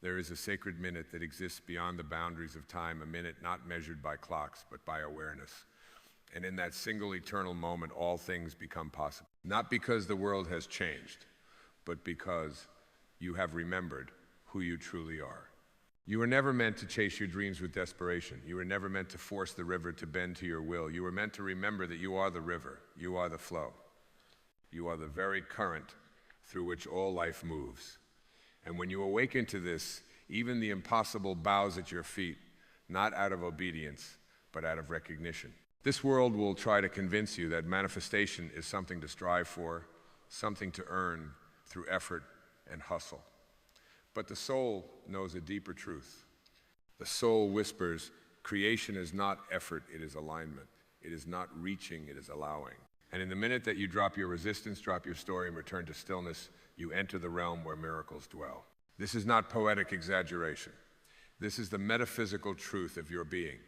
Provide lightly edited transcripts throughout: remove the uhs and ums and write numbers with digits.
There is a sacred minute that exists beyond the boundaries of time, a minute not measured by clocks, but by awareness. And in that single eternal moment, all things become possible. Not because the world has changed, but because you have remembered who you truly are. You were never meant to chase your dreams with desperation. You were never meant to force the river to bend to your will. You were meant to remember that you are the river. You are the flow. You are the very current through which all life moves. And when you awaken to this, even the impossible bows at your feet, not out of obedience, but out of recognition. This world will try to convince you that manifestation is something to strive for, something to earn through effort and hustle. But the soul knows a deeper truth. The soul whispers, creation is not effort, it is alignment. It is not reaching, it is allowing. And in the minute that you drop your resistance, drop your story, and return to stillness, you enter the realm where miracles dwell. This is not poetic exaggeration. This is the metaphysical truth of your being.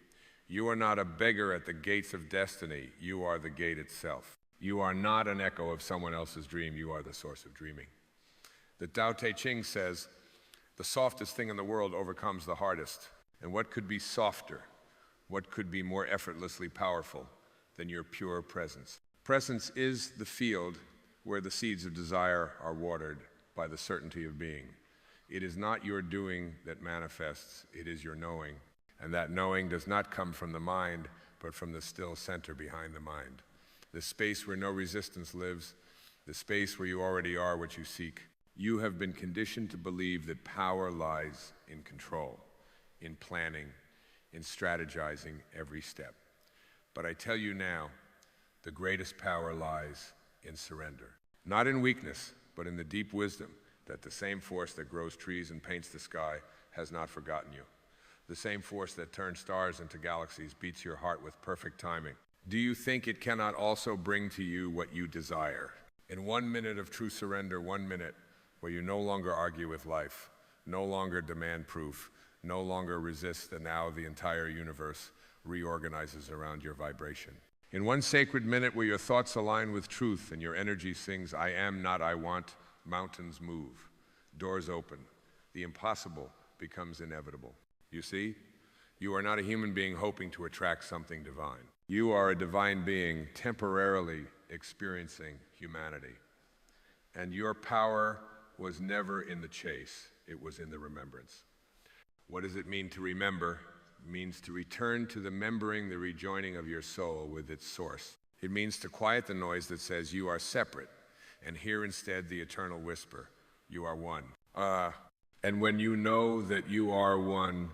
You are not a beggar at the gates of destiny. You are the gate itself. You are not an echo of someone else's dream. You are the source of dreaming. The Tao Te Ching says, the softest thing in the world overcomes the hardest. And what could be softer? What could be more effortlessly powerful than your pure presence? Presence is the field where the seeds of desire are watered by the certainty of being. It is not your doing that manifests, it is your knowing. And that knowing does not come from the mind, but from the still center behind the mind. The space where no resistance lives, the space where you already are what you seek. You have been conditioned to believe that power lies in control, in planning, in strategizing every step. But I tell you now, the greatest power lies in surrender. Not in weakness, but in the deep wisdom that the same force that grows trees and paints the sky has not forgotten you. The same force that turns stars into galaxies beats your heart with perfect timing. Do you think it cannot also bring to you what you desire? In 1 minute of true surrender, 1 minute where you no longer argue with life, no longer demand proof, no longer resist, and now the entire universe reorganizes around your vibration. In 1 sacred minute where your thoughts align with truth and your energy sings, I am, not I want, mountains move, doors open, the impossible becomes inevitable. You see, you are not a human being hoping to attract something divine. You are a divine being temporarily experiencing humanity. And your power was never in the chase, it was in the remembrance. What does it mean to remember? It means to return to the remembering, the rejoining of your soul with its source. It means to quiet the noise that says you are separate and hear instead the eternal whisper, you are one. And when you know that you are one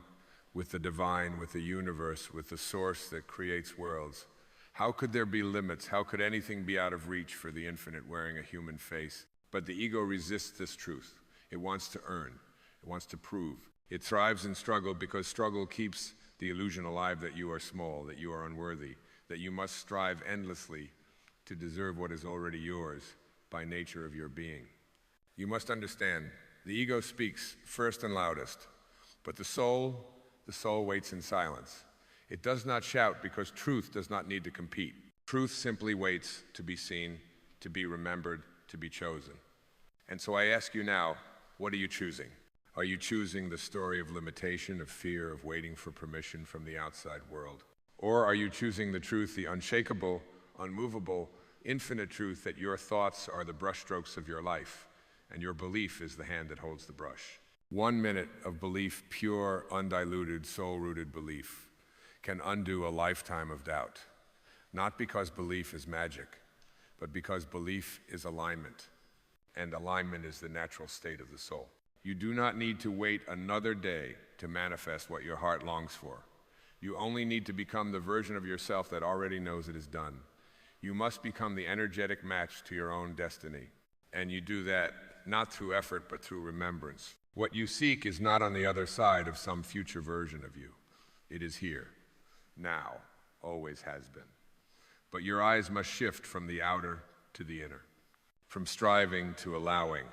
with the divine, with the universe, with the source that creates worlds, how could there be limits? How could anything be out of reach for the infinite wearing a human face? But the ego resists this truth. It wants to earn. It wants to prove. It thrives in struggle because struggle keeps the illusion alive that you are small, that you are unworthy, that you must strive endlessly to deserve what is already yours by nature of your being. You must understand, the ego speaks first and loudest, but the soul waits in silence. It does not shout because truth does not need to compete. Truth simply waits to be seen, to be remembered, to be chosen. And so I ask you now, what are you choosing? Are you choosing the story of limitation, of fear, of waiting for permission from the outside world? Or are you choosing the truth, the unshakable, unmovable, infinite truth that your thoughts are the brushstrokes of your life, and your belief is the hand that holds the brush? 1 minute of belief, pure, undiluted, soul-rooted belief, can undo a lifetime of doubt. Not because belief is magic, but because belief is alignment, and alignment is the natural state of the soul. You do not need to wait another day to manifest what your heart longs for. You only need to become the version of yourself that already knows it is done. You must become the energetic match to your own destiny. And you do that not through effort, but through remembrance. What you seek is not on the other side of some future version of you. It is here, now, always has been. But your eyes must shift from the outer to the inner, from striving to allowing,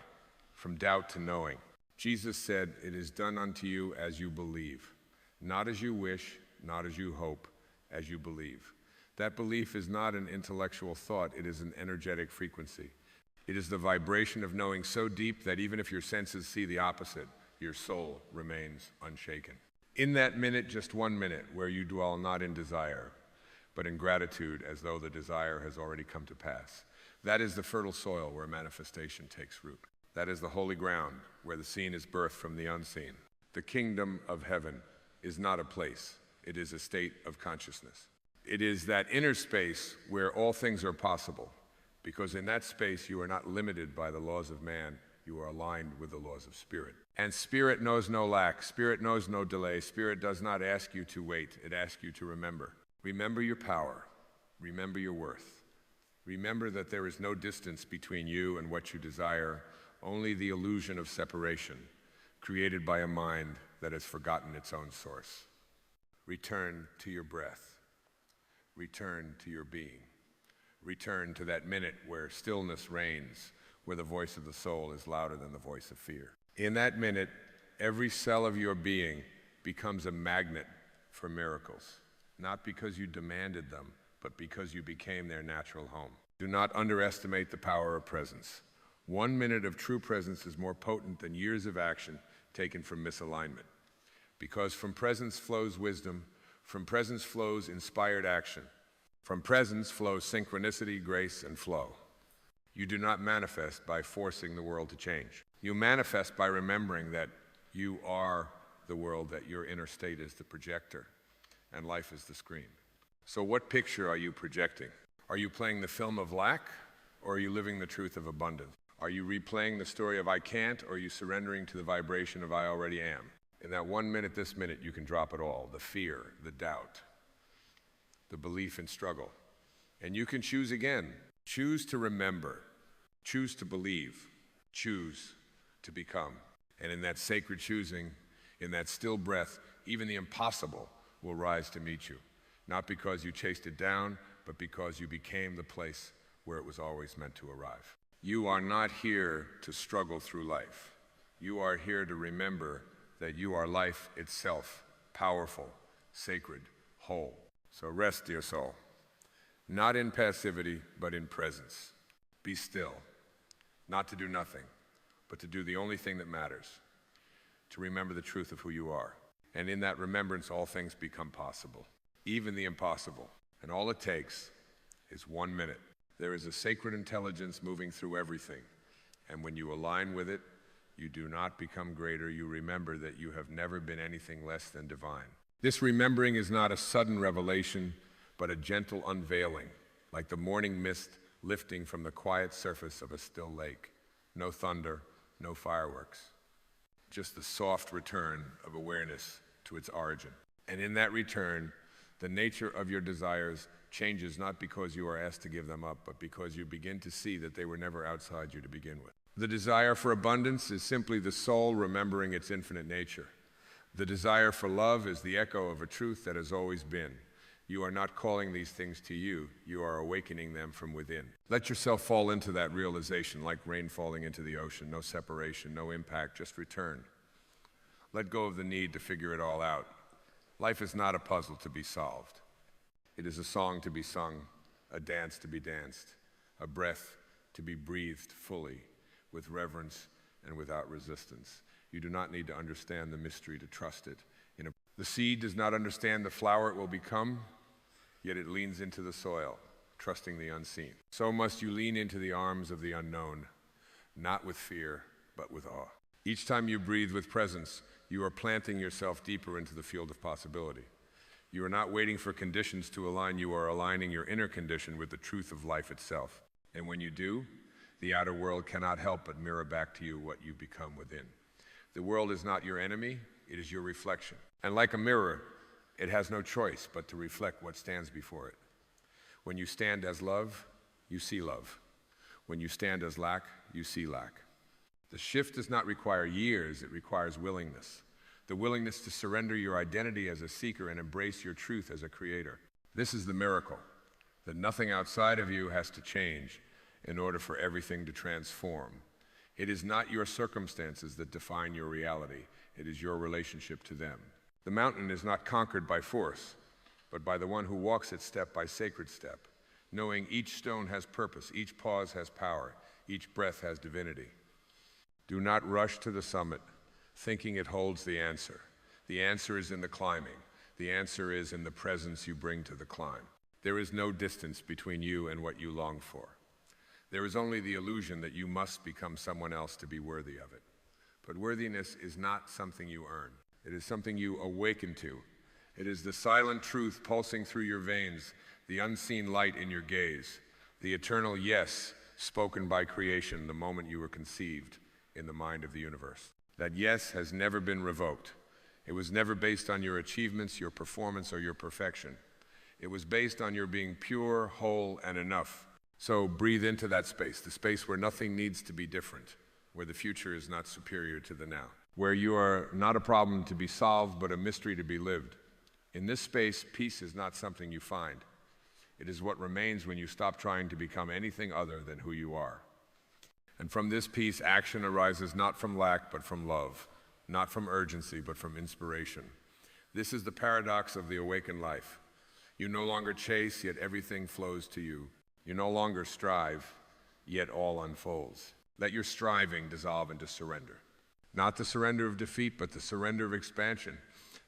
from doubt to knowing. Jesus said, it is done unto you as you believe, not as you wish, not as you hope, as you believe. That belief is not an intellectual thought, it is an energetic frequency. It is the vibration of knowing so deep that even if your senses see the opposite, your soul remains unshaken. In that minute, just 1 minute, where you dwell not in desire, but in gratitude as though the desire has already come to pass. That is the fertile soil where manifestation takes root. That is the holy ground where the seen is birthed from the unseen. The kingdom of heaven is not a place, it is a state of consciousness. It is that inner space where all things are possible, because in that space you are not limited by the laws of man, you are aligned with the laws of spirit. And spirit knows no lack, spirit knows no delay, spirit does not ask you to wait, it asks you to remember. Remember your power, remember your worth. Remember that there is no distance between you and what you desire, only the illusion of separation, created by a mind that has forgotten its own source. Return to your breath. Return to your being. Return to that minute where stillness reigns, where the voice of the soul is louder than the voice of fear. In that minute, every cell of your being becomes a magnet for miracles, not because you demanded them, but because you became their natural home. Do not underestimate the power of presence. 1 minute of true presence is more potent than years of action taken from misalignment. Because from presence flows wisdom, from presence flows inspired action. From presence flows synchronicity, grace, and flow. You do not manifest by forcing the world to change. You manifest by remembering that you are the world, that your inner state is the projector, and life is the screen. So what picture are you projecting? Are you playing the film of lack, or are you living the truth of abundance? Are you replaying the story of I can't, or are you surrendering to the vibration of I already am? In that 1 minute, this minute, you can drop it all, the fear, the doubt, the belief in struggle. And you can choose again. Choose to remember, choose to believe, choose to become. And in that sacred choosing, in that still breath, even the impossible will rise to meet you. Not because you chased it down, but because you became the place where it was always meant to arrive. You are not here to struggle through life. You are here to remember that you are life itself, powerful, sacred, whole. So rest, dear soul, not in passivity, but in presence. Be still, not to do nothing, but to do the only thing that matters, to remember the truth of who you are. And in that remembrance, all things become possible, even the impossible. And all it takes is 1 minute. There is a sacred intelligence moving through everything. And when you align with it, you do not become greater. You remember that you have never been anything less than divine. This remembering is not a sudden revelation, but a gentle unveiling, like the morning mist lifting from the quiet surface of a still lake. No thunder, no fireworks, just the soft return of awareness to its origin. And in that return, the nature of your desires changes not because you are asked to give them up, but because you begin to see that they were never outside you to begin with. The desire for abundance is simply the soul remembering its infinite nature. The desire for love is the echo of a truth that has always been. You are not calling these things to you, you are awakening them from within. Let yourself fall into that realization like rain falling into the ocean. No separation, no impact, just return. Let go of the need to figure it all out. Life is not a puzzle to be solved. It is a song to be sung, a dance to be danced, a breath to be breathed fully, with reverence and without resistance. You do not need to understand the mystery to trust it. The seed does not understand the flower it will become, yet it leans into the soil, trusting the unseen. So must you lean into the arms of the unknown, not with fear, but with awe. Each time you breathe with presence, you are planting yourself deeper into the field of possibility. You are not waiting for conditions to align, you are aligning your inner condition with the truth of life itself. And when you do, the outer world cannot help but mirror back to you what you become within. The world is not your enemy, it is your reflection. And like a mirror, it has no choice but to reflect what stands before it. When you stand as love, you see love. When you stand as lack, you see lack. The shift does not require years, it requires willingness. The willingness to surrender your identity as a seeker and embrace your truth as a creator. This is the miracle, that nothing outside of you has to change in order for everything to transform. It is not your circumstances that define your reality, it is your relationship to them. The mountain is not conquered by force, but by the one who walks it step by sacred step, knowing each stone has purpose, each pause has power, each breath has divinity. Do not rush to the summit. thinking it holds the answer. The answer is in the climbing. The answer is in the presence you bring to the climb. There is no distance between you and what you long for. There is only the illusion that you must become someone else to be worthy of it. But worthiness is not something you earn. It is something you awaken to. It is the silent truth pulsing through your veins, the unseen light in your gaze, the eternal yes spoken by creation the moment you were conceived in the mind of the universe. That yes has never been revoked. It was never based on your achievements, your performance, or your perfection. It was based on your being pure, whole, and enough. So breathe into that space, the space where nothing needs to be different, where the future is not superior to the now, where you are not a problem to be solved, but a mystery to be lived. In this space, peace is not something you find. It is what remains when you stop trying to become anything other than who you are. And from this peace, action arises not from lack, but from love, not from urgency, but from inspiration. This is the paradox of the awakened life. You no longer chase, yet everything flows to you. You no longer strive, yet all unfolds. Let your striving dissolve into surrender. Not the surrender of defeat, but the surrender of expansion.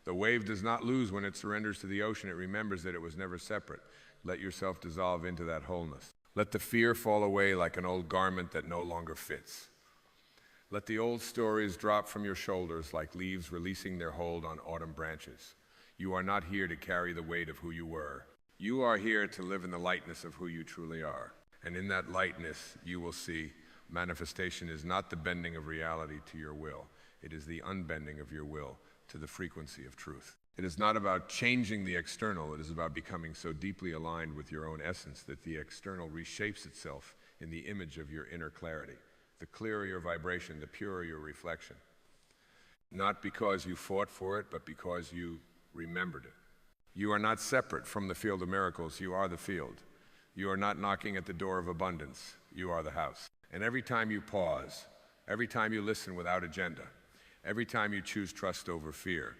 The wave does not lose when it surrenders to the ocean. It remembers that it was never separate. Let yourself dissolve into that wholeness. Let the fear fall away like an old garment that no longer fits. Let the old stories drop from your shoulders like leaves releasing their hold on autumn branches. You are not here to carry the weight of who you were. You are here to live in the lightness of who you truly are. And in that lightness, you will see manifestation is not the bending of reality to your will. It is the unbending of your will to the frequency of truth. It is not about changing the external. It is about becoming so deeply aligned with your own essence that the external reshapes itself in the image of your inner clarity. The clearer your vibration, the purer your reflection. Not because you fought for it, but because you remembered it. You are not separate from the field of miracles. You are the field. You are not knocking at the door of abundance. You are the house. And every time you pause, every time you listen without agenda, every time you choose trust over fear,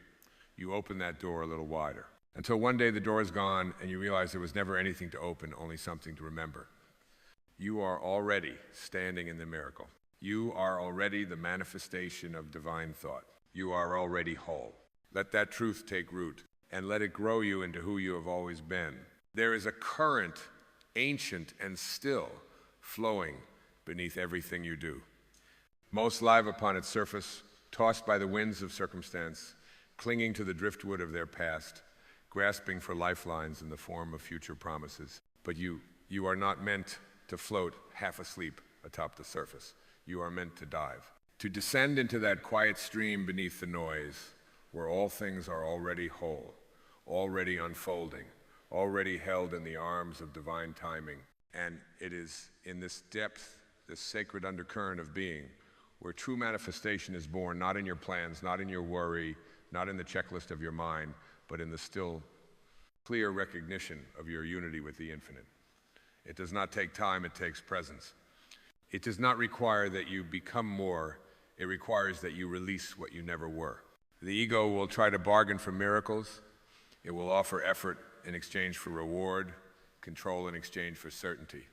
you open that door a little wider. Until one day the door is gone and you realize there was never anything to open, only something to remember. You are already standing in the miracle. You are already the manifestation of divine thought. You are already whole. Let that truth take root and let it grow you into who you have always been. There is a current, ancient and still, flowing beneath everything you do. Most live upon its surface, tossed by the winds of circumstance, clinging to the driftwood of their past, grasping for lifelines in the form of future promises. But you are not meant to float half asleep atop the surface. You are meant to dive, to descend into that quiet stream beneath the noise, where all things are already whole, already unfolding, already held in the arms of divine timing. And it is in this depth, this sacred undercurrent of being, where true manifestation is born, not in your plans, not in your worry, not in the checklist of your mind, but in the still clear recognition of your unity with the infinite. It does not take time, it takes presence. It does not require that you become more, it requires that you release what you never were. The ego will try to bargain for miracles. It will offer effort in exchange for reward, control in exchange for certainty.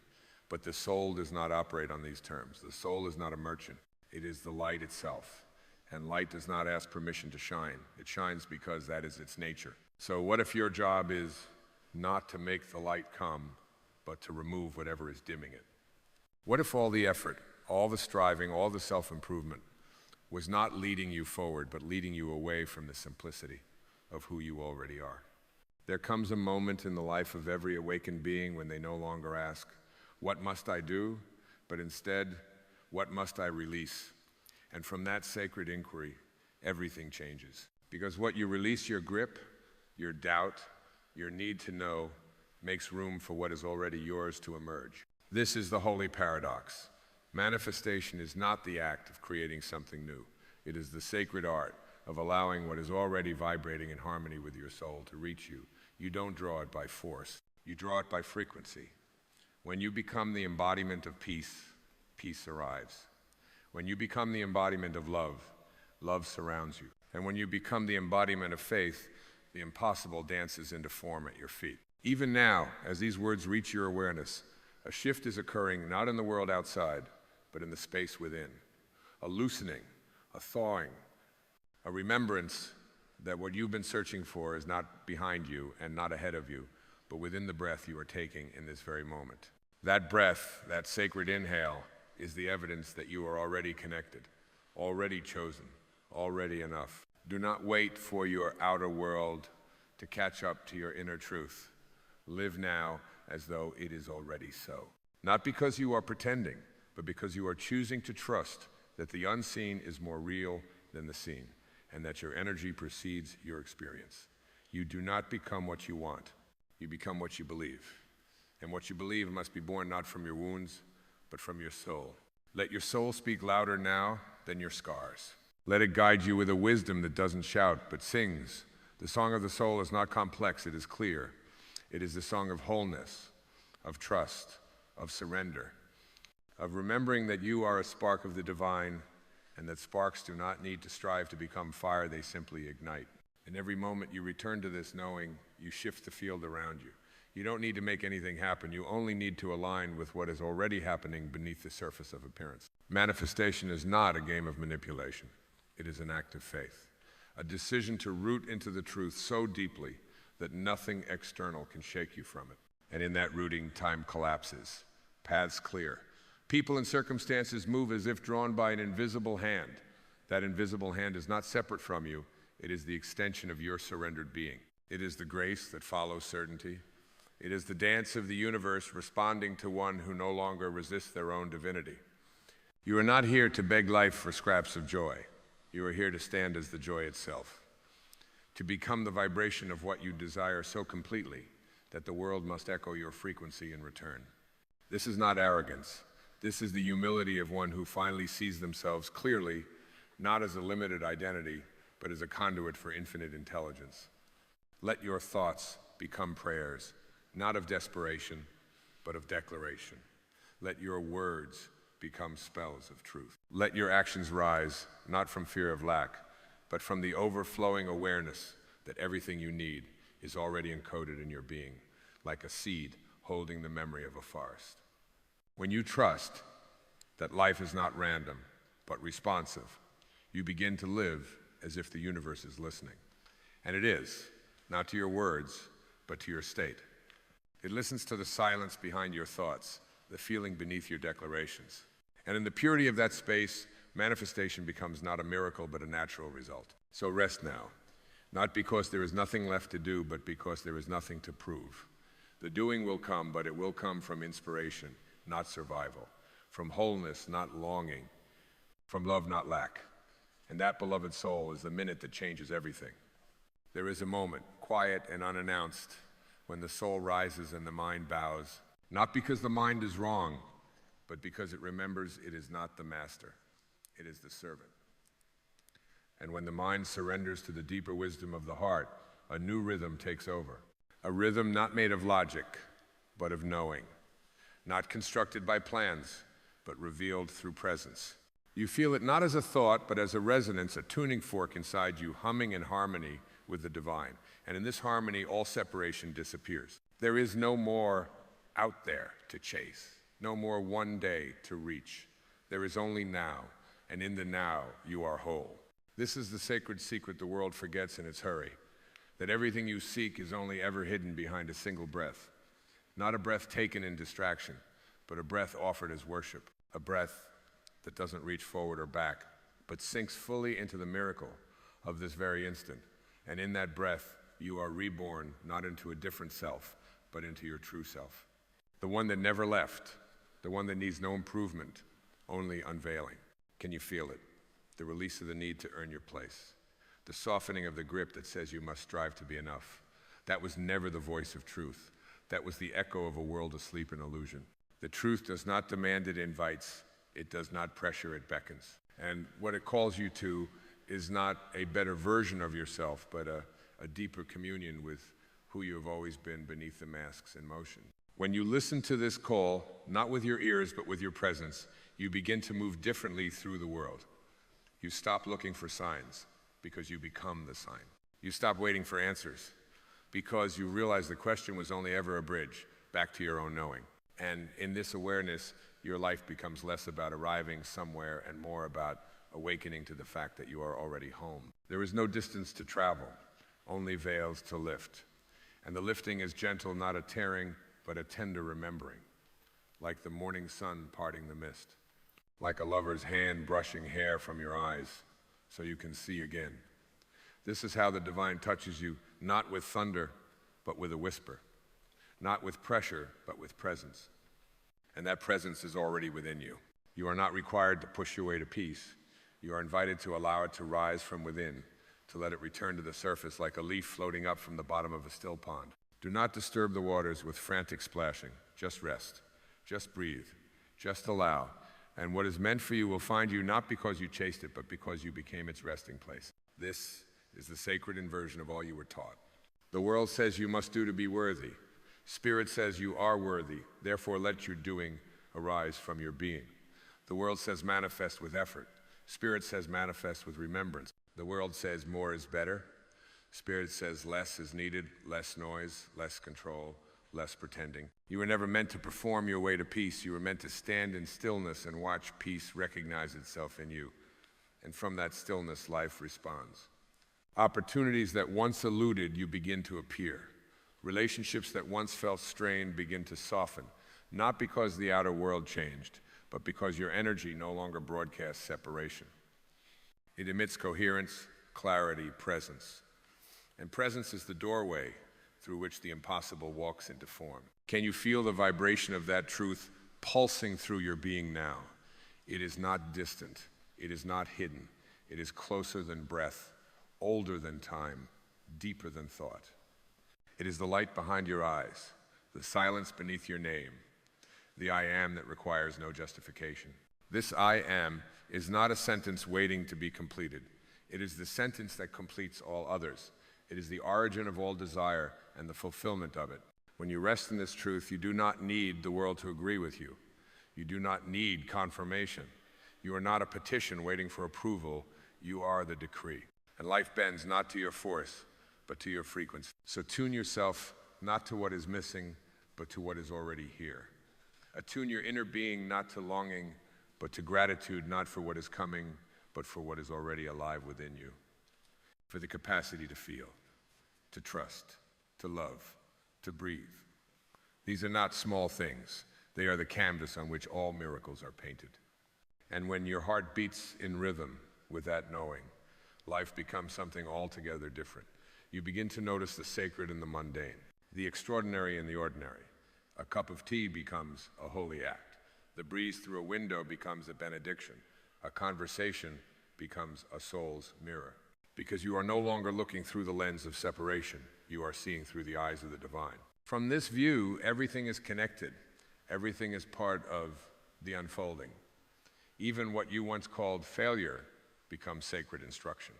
But the soul does not operate on these terms. The soul is not a merchant. It is the light itself. And light does not ask permission to shine. It shines because that is its nature. So what if your job is not to make the light come, but to remove whatever is dimming it? What if all the effort, all the striving, all the self-improvement was not leading you forward, but leading you away from the simplicity of who you already are? There comes a moment in the life of every awakened being when they no longer ask, what must I do? But instead, what must I release? And from that sacred inquiry, everything changes. Because what you release, your grip, your doubt, your need to know, makes room for what is already yours to emerge. This is the holy paradox. Manifestation is not the act of creating something new. It is the sacred art of allowing what is already vibrating in harmony with your soul to reach you. You don't draw it by force. You draw it by frequency. When you become the embodiment of peace, peace arrives. When you become the embodiment of love, love surrounds you. And when you become the embodiment of faith, the impossible dances into form at your feet. Even now, as these words reach your awareness, a shift is occurring not in the world outside, but in the space within. A loosening, a thawing, A remembrance that what you've been searching for is not behind you and not ahead of you, but within the breath you are taking in this very moment. That breath, that sacred inhale, is the evidence that you are already connected, already chosen, already enough. Do not wait for your outer world to catch up to your inner truth. Live now as though it is already so. Not because you are pretending, but because you are choosing to trust that the unseen is more real than the seen, and that your energy precedes your experience. You do not become what you want. You become what you believe. And what you believe must be born not from your wounds, but from your soul. Let your soul speak louder now than your scars. Let it guide you with a wisdom that doesn't shout, but sings. The song of the soul is not complex, it is clear. It is the song of wholeness, of trust, of surrender, of remembering that you are a spark of the divine, and that sparks do not need to strive to become fire, they simply ignite. In every moment you return to this knowing, you shift the field around you. You don't need to make anything happen, you only need to align with what is already happening beneath the surface of appearance. Manifestation is not a game of manipulation, it is an act of faith. A decision to root into the truth so deeply that nothing external can shake you from it. And in that rooting, time collapses, paths clear. People and circumstances move as if drawn by an invisible hand. That invisible hand is not separate from you, it is the extension of your surrendered being. It is the grace that follows certainty. It is the dance of the universe responding to one who no longer resists their own divinity. You are not here to beg life for scraps of joy. You are here to stand as the joy itself, to become the vibration of what you desire so completely that the world must echo your frequency in return. This is not arrogance. This is the humility of one who finally sees themselves clearly, not as a limited identity, but as a conduit for infinite intelligence. Let your thoughts become prayers, not of desperation, but of declaration. Let your words become spells of truth. Let your actions rise, not from fear of lack, but from the overflowing awareness that everything you need is already encoded in your being, like a seed holding the memory of a forest. When you trust that life is not random, but responsive, you begin to live as if the universe is listening. And it is, not to your words, but to your state. It listens to the silence behind your thoughts, the feeling beneath your declarations. And in the purity of that space, manifestation becomes not a miracle, but a natural result. So rest now, not because there is nothing left to do, but because there is nothing to prove. The doing will come, but it will come from inspiration, not survival, from wholeness, not longing, from love, not lack. And that, beloved soul, is the minute that changes everything. There is a moment, quiet and unannounced, when the soul rises and the mind bows, not because the mind is wrong, but because it remembers it is not the master, it is the servant. And when the mind surrenders to the deeper wisdom of the heart, a new rhythm takes over. A rhythm not made of logic, but of knowing. Not constructed by plans, but revealed through presence. You feel it not as a thought, but as a resonance, a tuning fork inside you, humming in harmony with the divine. And in this harmony, all separation disappears. There is no more out there to chase, no more one day to reach. There is only now, and in the now, you are whole. This is the sacred secret the world forgets in its hurry, that everything you seek is only ever hidden behind a single breath. Not a breath taken in distraction, but a breath offered as worship, a breath that doesn't reach forward or back, but sinks fully into the miracle of this very instant. And in that breath, you are reborn, not into a different self, but into your true self. The one that never left, the one that needs no improvement, only unveiling. Can you feel it? The release of the need to earn your place. The softening of the grip that says you must strive to be enough. That was never the voice of truth. That was the echo of a world asleep in illusion. The truth does not demand, it invites. It does not pressure, it beckons. And what it calls you to is not a better version of yourself, but a deeper communion with who you have always been beneath the masks in motion. When you listen to this call, not with your ears, but with your presence, you begin to move differently through the world. You stop looking for signs because you become the sign. You stop waiting for answers because you realize the question was only ever a bridge back to your own knowing. And in this awareness, your life becomes less about arriving somewhere and more about awakening to the fact that you are already home. There is no distance to travel, only veils to lift. And the lifting is gentle, not a tearing, but a tender remembering, like the morning sun parting the mist, like a lover's hand brushing hair from your eyes so you can see again. This is how the divine touches you, not with thunder, but with a whisper, not with pressure, but with presence. And that presence is already within you. You are not required to push your way to peace. You are invited to allow it to rise from within, to let it return to the surface like a leaf floating up from the bottom of a still pond. Do not disturb the waters with frantic splashing. Just rest. Just breathe. Just allow. And what is meant for you will find you not because you chased it, but because you became its resting place. This is the sacred inversion of all you were taught. The world says you must do to be worthy. Spirit says you are worthy. Therefore, let your doing arise from your being. The world says manifest with effort. Spirit says manifest with remembrance. The world says more is better. Spirit says less is needed, less noise, less control, less pretending. You were never meant to perform your way to peace. You were meant to stand in stillness and watch peace recognize itself in you. And from that stillness, life responds. Opportunities that once eluded you begin to appear. Relationships that once felt strained begin to soften, not because the outer world changed, but because your energy no longer broadcasts separation. It emits coherence, clarity, presence. And presence is the doorway through which the impossible walks into form. Can you feel the vibration of that truth pulsing through your being now? It is not distant. It is not hidden. It is closer than breath, older than time, deeper than thought. It is the light behind your eyes, the silence beneath your name, the I am that requires no justification. This I am is not a sentence waiting to be completed. It is the sentence that completes all others. It is the origin of all desire and the fulfillment of it. When you rest in this truth, you do not need the world to agree with you. You do not need confirmation. You are not a petition waiting for approval. You are the decree. And life bends not to your force, but to your frequency. So tune yourself not to what is missing, but to what is already here. Attune your inner being not to longing, but to gratitude, not for what is coming, but for what is already alive within you. For the capacity to feel, to trust, to love, to breathe. These are not small things. They are the canvas on which all miracles are painted. And when your heart beats in rhythm with that knowing, life becomes something altogether different. You begin to notice the sacred and the mundane, the extraordinary and the ordinary. A cup of tea becomes a holy act. The breeze through a window becomes a benediction. A conversation becomes a soul's mirror. Because you are no longer looking through the lens of separation. You are seeing through the eyes of the divine. From this view, everything is connected. Everything is part of the unfolding. Even what you once called failure becomes sacred instruction.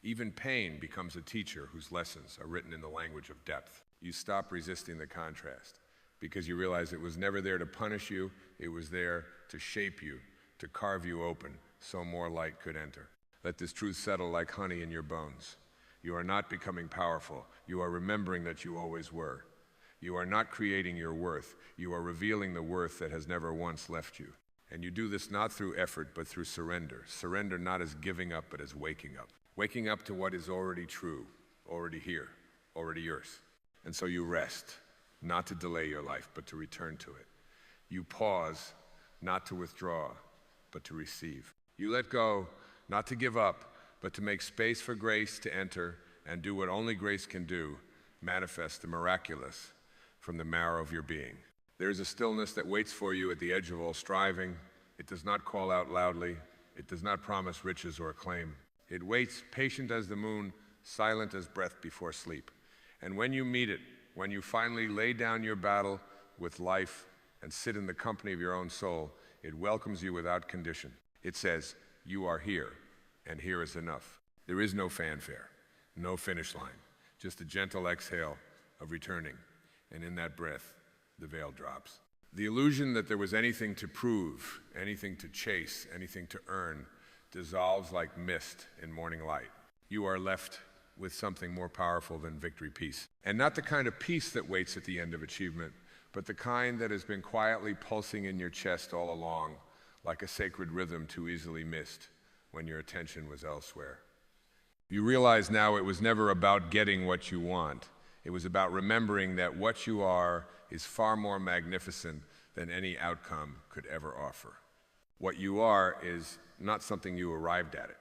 Even pain becomes a teacher whose lessons are written in the language of depth. You stop resisting the contrast because you realize it was never there to punish you, it was there to shape you, to carve you open so more light could enter. Let this truth settle like honey in your bones. You are not becoming powerful. You are remembering that you always were. You are not creating your worth. You are revealing the worth that has never once left you. And you do this not through effort, but through surrender. Surrender not as giving up, but as waking up. Waking up to what is already true, already here, already yours. And so you rest, not to delay your life, but to return to it. You pause, not to withdraw, but to receive. You let go, not to give up, but to make space for grace to enter and do what only grace can do, manifest the miraculous from the marrow of your being. There is a stillness that waits for you at the edge of all striving. It does not call out loudly. It does not promise riches or acclaim. It waits, patient as the moon, silent as breath before sleep. And when you meet it, when you finally lay down your battle with life and sit in the company of your own soul, it welcomes you without condition. It says, you are here, and here is enough. There is no fanfare, no finish line, just a gentle exhale of returning. And in that breath, the veil drops. The illusion that there was anything to prove, anything to chase, anything to earn, dissolves like mist in morning light. You are left with something more powerful than victory peace. And not the kind of peace that waits at the end of achievement, but the kind that has been quietly pulsing in your chest all along, like a sacred rhythm too easily missed, when your attention was elsewhere. You realize now it was never about getting what you want. It was about remembering that what you are is far more magnificent than any outcome could ever offer. What you are is not something you arrived at, it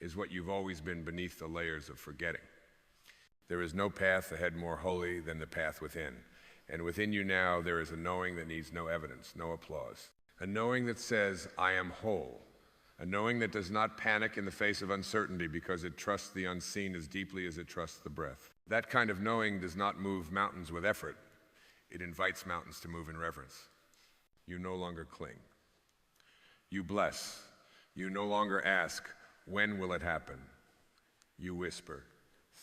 is what you've always been beneath the layers of forgetting. There is no path ahead more holy than the path within. And within you now, there is a knowing that needs no evidence, no applause. A knowing that says, I am whole. A knowing that does not panic in the face of uncertainty because it trusts the unseen as deeply as it trusts the breath. That kind of knowing does not move mountains with effort. It invites mountains to move in reverence. You no longer cling. You bless. You no longer ask, when will it happen? You whisper,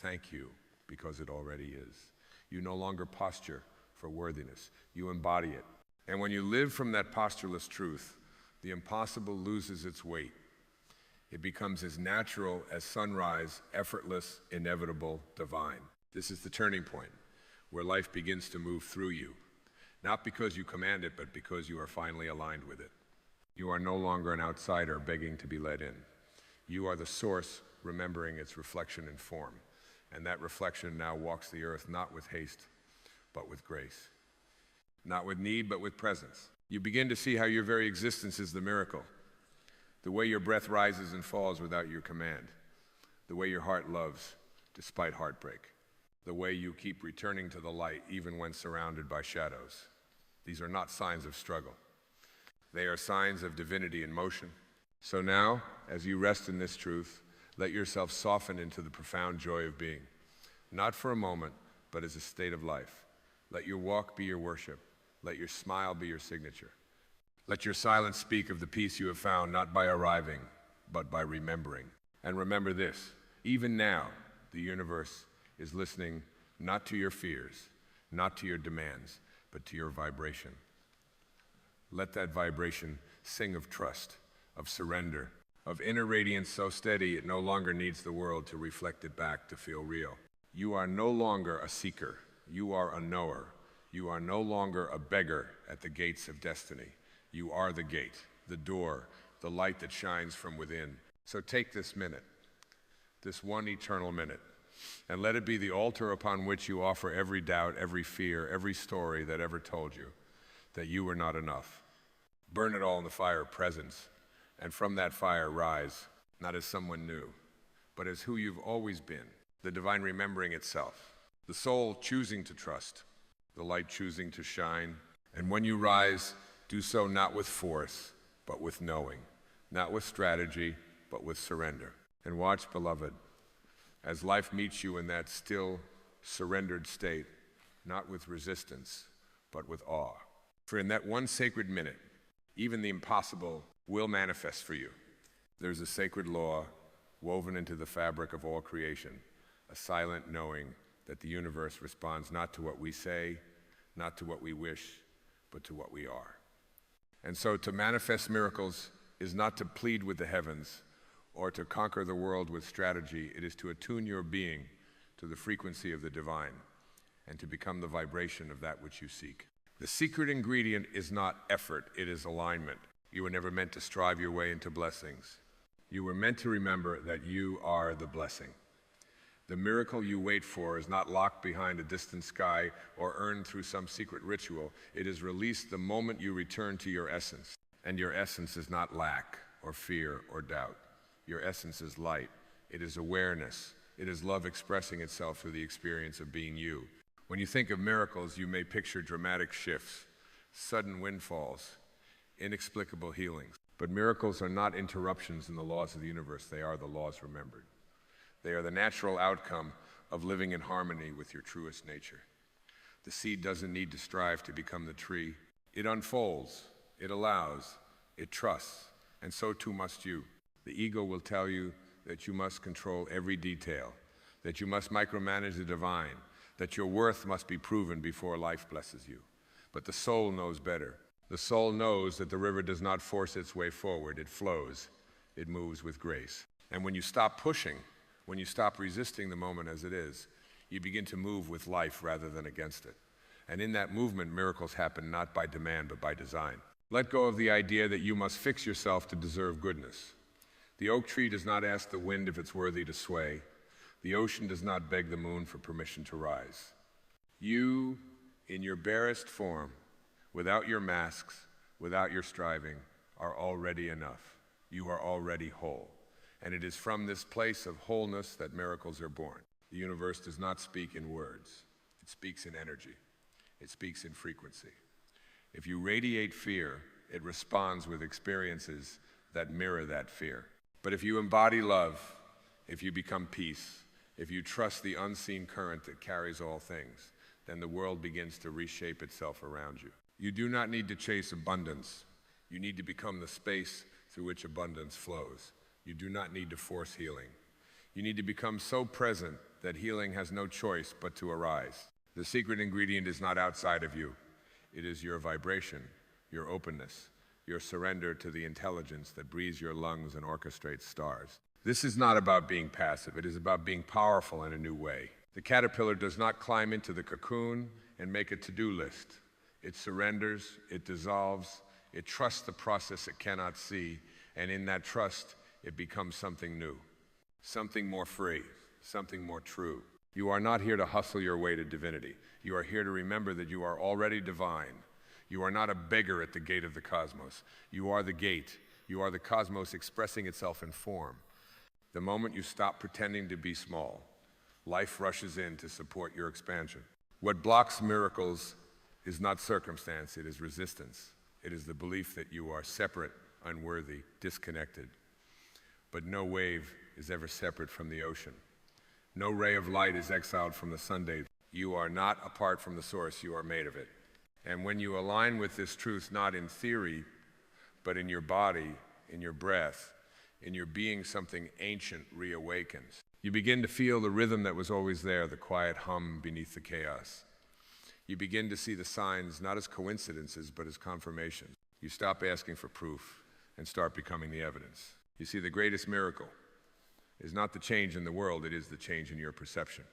thank you, because it already is. You no longer posture for worthiness. You embody it. And when you live from that postureless truth, the impossible loses its weight. It becomes as natural as sunrise, effortless, inevitable, divine. This is the turning point where life begins to move through you, not because you command it, but because you are finally aligned with it. You are no longer an outsider begging to be let in. You are the source remembering its reflection in form, and that reflection now walks the earth not with haste, but with grace. Not with need, but with presence. You begin to see how your very existence is the miracle. The way your breath rises and falls without your command. The way your heart loves despite heartbreak. The way you keep returning to the light even when surrounded by shadows. These are not signs of struggle. They are signs of divinity in motion. So now, as you rest in this truth, let yourself soften into the profound joy of being. Not for a moment, but as a state of life. Let your walk be your worship. Let your smile be your signature. Let your silence speak of the peace you have found, not by arriving, but by remembering. And remember this, even now, the universe is listening not to your fears, not to your demands, but to your vibration. Let that vibration sing of trust, of surrender, of inner radiance so steady it no longer needs the world to reflect it back to feel real. You are no longer a seeker. You are a knower. You are no longer a beggar at the gates of destiny. You are the gate, the door, the light that shines from within. So take this minute, this one eternal minute, and let it be the altar upon which you offer every doubt, every fear, every story that ever told you that you were not enough. Burn it all in the fire of presence, and from that fire rise, not as someone new, but as who you've always been, the divine remembering itself, the soul choosing to trust, the light choosing to shine. And when you rise, do so not with force, but with knowing, not with strategy, but with surrender. And watch, beloved, as life meets you in that still, surrendered state, not with resistance, but with awe. For in that one sacred minute, even the impossible will manifest for you. There's a sacred law woven into the fabric of all creation, a silent knowing that the universe responds not to what we say, not to what we wish, but to what we are. And so to manifest miracles is not to plead with the heavens or to conquer the world with strategy. It is to attune your being to the frequency of the divine and to become the vibration of that which you seek. The secret ingredient is not effort, it is alignment. You were never meant to strive your way into blessings. You were meant to remember that you are the blessing. The miracle you wait for is not locked behind a distant sky or earned through some secret ritual. It is released the moment you return to your essence. And your essence is not lack or fear or doubt. Your essence is light. It is awareness. It is love expressing itself through the experience of being you. When you think of miracles, you may picture dramatic shifts, sudden windfalls, inexplicable healings. But miracles are not interruptions in the laws of the universe. They are the laws remembered. They are the natural outcome of living in harmony with your truest nature. The seed doesn't need to strive to become the tree. It unfolds, it allows, it trusts, and so too must you. The ego will tell you that you must control every detail, that you must micromanage the divine, that your worth must be proven before life blesses you. But the soul knows better. The soul knows that the river does not force its way forward, it flows, it moves with grace. And when you stop pushing, when you stop resisting the moment as it is, you begin to move with life rather than against it. And in that movement, miracles happen not by demand, but by design. Let go of the idea that you must fix yourself to deserve goodness. The oak tree does not ask the wind if it's worthy to sway. The ocean does not beg the moon for permission to rise. You, in your barest form, without your masks, without your striving, are already enough. You are already whole. And it is from this place of wholeness that miracles are born. The universe does not speak in words. It speaks in energy. It speaks in frequency. If you radiate fear, it responds with experiences that mirror that fear. But if you embody love, if you become peace, if you trust the unseen current that carries all things, then the world begins to reshape itself around you. You do not need to chase abundance. You need to become the space through which abundance flows. You do not need to force healing. You need to become so present that healing has no choice but to arise. The secret ingredient is not outside of you. It is your vibration, your openness, your surrender to the intelligence that breathes your lungs and orchestrates stars. This is not about being passive. It is about being powerful in a new way. The caterpillar does not climb into the cocoon and make a to-do list. It surrenders, it dissolves, it trusts the process it cannot see, and in that trust, it becomes something new, something more free, something more true. You are not here to hustle your way to divinity. You are here to remember that you are already divine. You are not a beggar at the gate of the cosmos. You are the gate. You are the cosmos expressing itself in form. The moment you stop pretending to be small, life rushes in to support your expansion. What blocks miracles is not circumstance, it is resistance. It is the belief that you are separate, unworthy, disconnected. But no wave is ever separate from the ocean. No ray of light is exiled from the sunday. You are not apart from the source, you are made of it. And when you align with this truth, not in theory, but in your body, in your breath, in your being, something ancient reawakens. You begin to feel the rhythm that was always there, the quiet hum beneath the chaos. You begin to see the signs not as coincidences, but as confirmations. You stop asking for proof and start becoming the evidence. You see, the greatest miracle is not the change in the world, it is the change in your perception.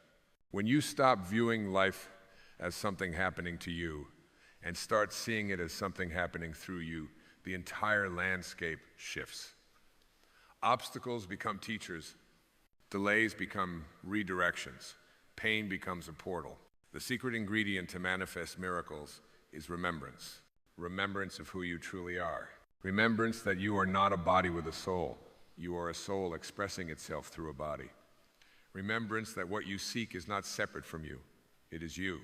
When you stop viewing life as something happening to you and start seeing it as something happening through you, the entire landscape shifts. Obstacles become teachers. Delays become redirections. Pain becomes a portal. The secret ingredient to manifest miracles is remembrance. Remembrance of who you truly are. Remembrance that you are not a body with a soul. You are a soul expressing itself through a body. Remembrance that what you seek is not separate from you. It is you.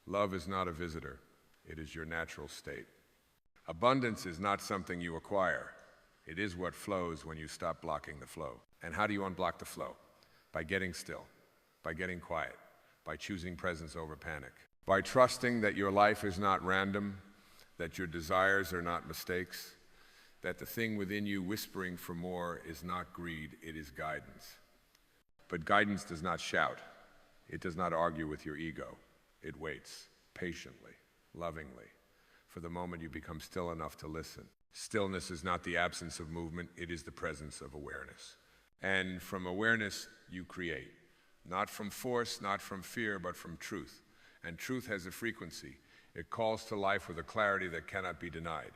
Love is not a visitor. It is your natural state. Abundance is not something you acquire. It is what flows when you stop blocking the flow. And how do you unblock the flow? By getting still, by getting quiet, by choosing presence over panic, by trusting that your life is not random, that your desires are not mistakes, that the thing within you whispering for more is not greed, it is guidance. But guidance does not shout. It does not argue with your ego. It waits patiently, lovingly, for the moment you become still enough to listen. Stillness is not the absence of movement, it is the presence of awareness. And from awareness, you create. Not from force, not from fear, but from truth. And truth has a frequency. It calls to life with a clarity that cannot be denied.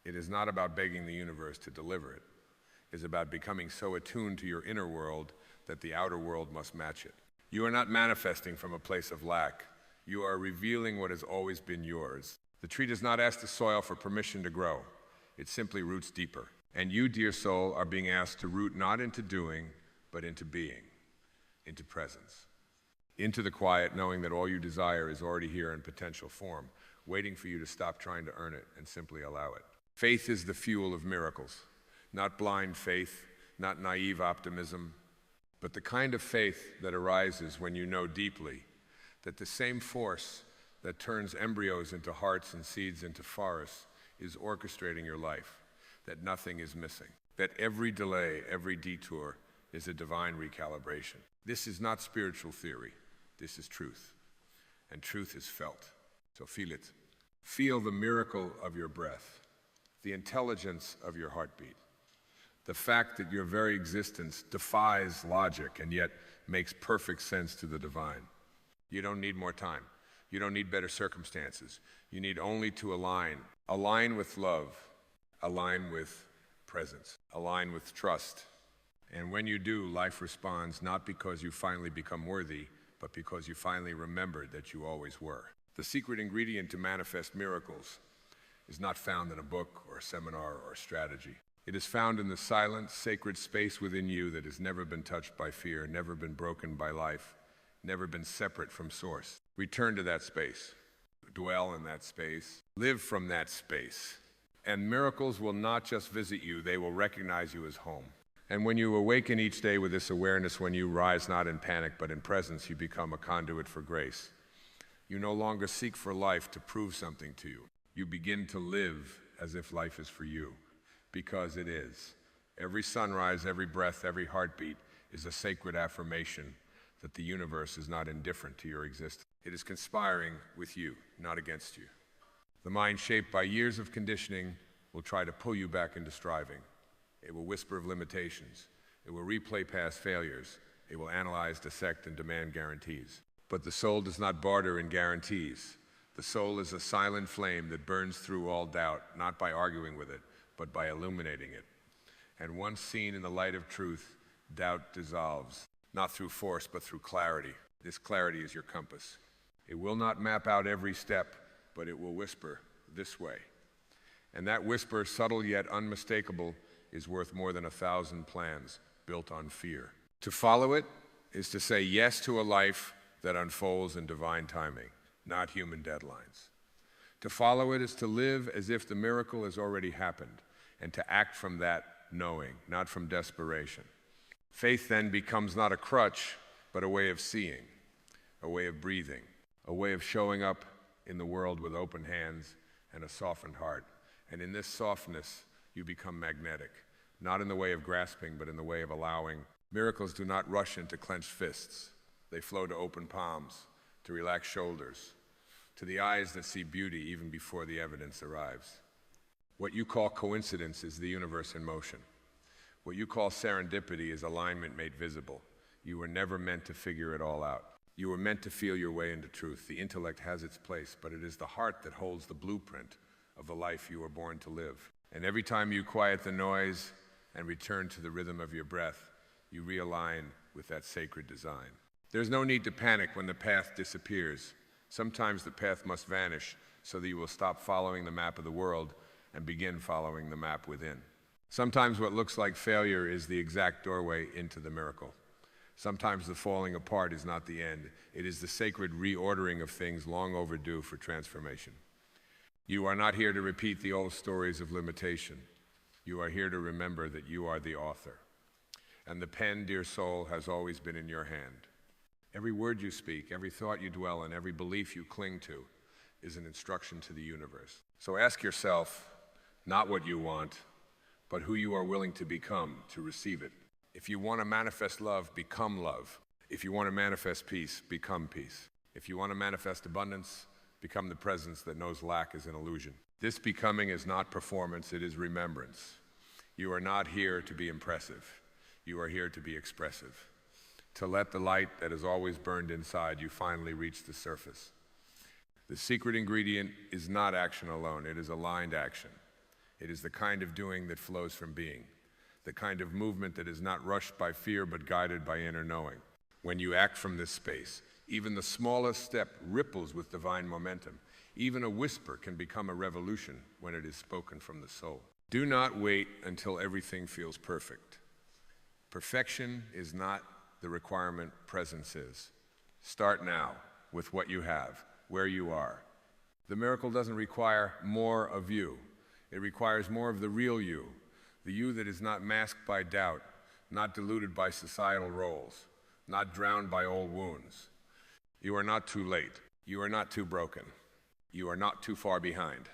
It is not about begging the universe to deliver it. It is about becoming so attuned to your inner world that the outer world must match it. You are not manifesting from a place of lack. You are revealing what has always been yours. The tree does not ask the soil for permission to grow. It simply roots deeper. And you, dear soul, are being asked to root not into doing, but into being, into presence, into the quiet, knowing that all you desire is already here in potential form, waiting for you to stop trying to earn it and simply allow it. Faith is the fuel of miracles, not blind faith, not naive optimism, but the kind of faith that arises when you know deeply that the same force that turns embryos into hearts and seeds into forests is orchestrating your life, that nothing is missing, that every delay, every detour is a divine recalibration. This is not spiritual theory, this is truth, and truth is felt, so feel it. Feel the miracle of your breath, the intelligence of your heartbeat, the fact that your very existence defies logic and yet makes perfect sense to the divine. You don't need more time. You don't need better circumstances. You need only to align with love, align with presence. Align with trust. And when you do, life responds not because you finally become worthy, but because you finally remembered that you always were. The secret ingredient to manifest miracles is not found in a book or a seminar or a strategy. It is found in the silent, sacred space within you that has never been touched by fear, never been broken by life, never been separate from Source. Return to that space. Dwell in that space. Live from that space. And miracles will not just visit you, they will recognize you as home. And when you awaken each day with this awareness, when you rise not in panic but in presence, you become a conduit for grace. You no longer seek for life to prove something to you. You begin to live as if life is for you, because it is. Every sunrise, every breath, every heartbeat is a sacred affirmation that the universe is not indifferent to your existence. It is conspiring with you, not against you. The mind shaped by years of conditioning will try to pull you back into striving. It will whisper of limitations. It will replay past failures. It will analyze, dissect, and demand guarantees. But the soul does not barter in guarantees. The soul is a silent flame that burns through all doubt, not by arguing with it, but by illuminating it. And once seen in the light of truth, doubt dissolves, not through force, but through clarity. This clarity is your compass. It will not map out every step, but it will whisper this way. And that whisper, subtle yet unmistakable, is worth more than 1,000 plans built on fear. To follow it is to say yes to a life that unfolds in divine timing, not human deadlines. To follow it is to live as if the miracle has already happened, and to act from that knowing, not from desperation. Faith then becomes not a crutch, but a way of seeing, a way of breathing, a way of showing up in the world with open hands and a softened heart. And in this softness, you become magnetic, not in the way of grasping, but in the way of allowing. Miracles do not rush into clenched fists. They flow to open palms, to relaxed shoulders, to the eyes that see beauty even before the evidence arrives. What you call coincidence is the universe in motion. What you call serendipity is alignment made visible. You were never meant to figure it all out. You were meant to feel your way into truth. The intellect has its place, but it is the heart that holds the blueprint of the life you were born to live. And every time you quiet the noise and return to the rhythm of your breath, you realign with that sacred design. There's no need to panic when the path disappears. Sometimes the path must vanish so that you will stop following the map of the world and begin following the map within. Sometimes what looks like failure is the exact doorway into the miracle. Sometimes the falling apart is not the end. It is the sacred reordering of things long overdue for transformation. You are not here to repeat the old stories of limitation. You are here to remember that you are the author. And the pen, dear soul, has always been in your hand. Every word you speak, every thought you dwell in, every belief you cling to is an instruction to the universe. So ask yourself, not what you want, but who you are willing to become to receive it. If you want to manifest love, become love. If you want to manifest peace, become peace. If you want to manifest abundance, become the presence that knows lack is an illusion. This becoming is not performance, it is remembrance. You are not here to be impressive. You are here to be expressive. To let the light that has always burned inside you finally reach the surface. The secret ingredient is not action alone, it is aligned action. It is the kind of doing that flows from being, the kind of movement that is not rushed by fear but guided by inner knowing. When you act from this space, even the smallest step ripples with divine momentum. Even a whisper can become a revolution when it is spoken from the soul. Do not wait until everything feels perfect. Perfection is not the requirement, presence is. Start now with what you have, where you are. The miracle doesn't require more of you. It requires more of the real you, the you that is not masked by doubt, not diluted by societal roles, not drowned by old wounds. You are not too late. You are not too broken. You are not too far behind.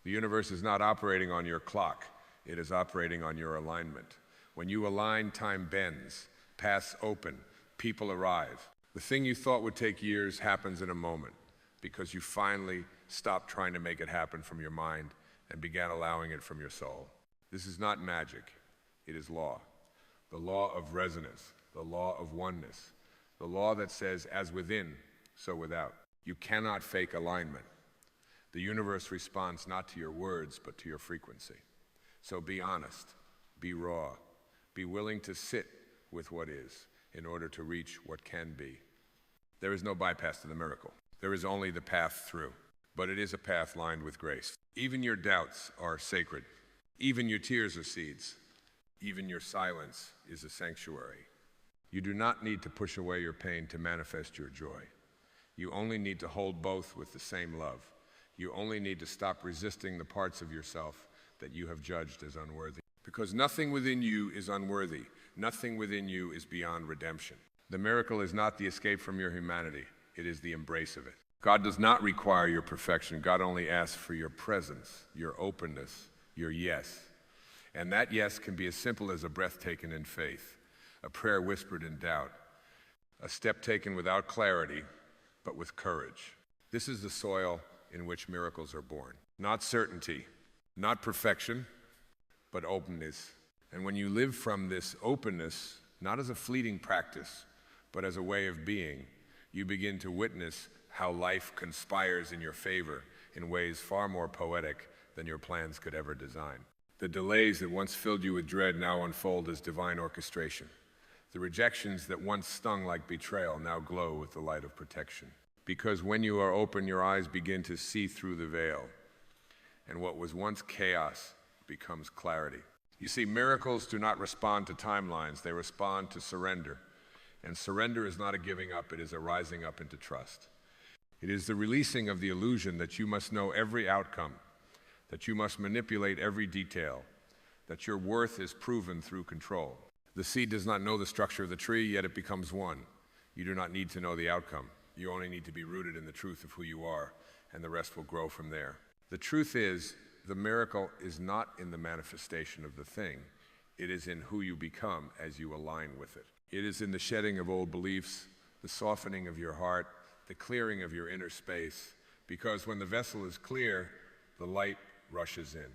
The universe is not operating on your clock. It is operating on your alignment. When you align, time bends, paths open, people arrive. The thing you thought would take years happens in a moment because you finally stopped trying to make it happen from your mind and began allowing it from your soul. This is not magic. It is law. The law of resonance, the law of oneness, the law that says, as within, so without. You cannot fake alignment. The universe responds not to your words, but to your frequency. So be honest. Be raw. Be willing to sit with what is in order to reach what can be. There is no bypass to the miracle. There is only the path through. But it is a path lined with grace. Even your doubts are sacred. Even your tears are seeds. Even your silence is a sanctuary. You do not need to push away your pain to manifest your joy. You only need to hold both with the same love. You only need to stop resisting the parts of yourself that you have judged as unworthy. Because nothing within you is unworthy. Nothing within you is beyond redemption. The miracle is not the escape from your humanity. It is the embrace of it. God does not require your perfection. God only asks for your presence, your openness, your yes. And that yes can be as simple as a breath taken in faith, a prayer whispered in doubt, a step taken without clarity, but with courage. This is the soil in which miracles are born. Not certainty, not perfection, but openness. And when you live from this openness, not as a fleeting practice, but as a way of being, you begin to witness how life conspires in your favor in ways far more poetic than your plans could ever design. The delays that once filled you with dread now unfold as divine orchestration. The rejections that once stung like betrayal now glow with the light of protection. Because when you are open, your eyes begin to see through the veil, and what was once chaos becomes clarity. You see, miracles do not respond to timelines, they respond to surrender. And surrender is not a giving up, it is a rising up into trust. It is the releasing of the illusion that you must know every outcome, that you must manipulate every detail, that your worth is proven through control. The seed does not know the structure of the tree, yet it becomes one. You do not need to know the outcome. You only need to be rooted in the truth of who you are, and the rest will grow from there. The truth is, the miracle is not in the manifestation of the thing. It is in who you become as you align with it. It is in the shedding of old beliefs, the softening of your heart, the clearing of your inner space, because when the vessel is clear, the light rushes in.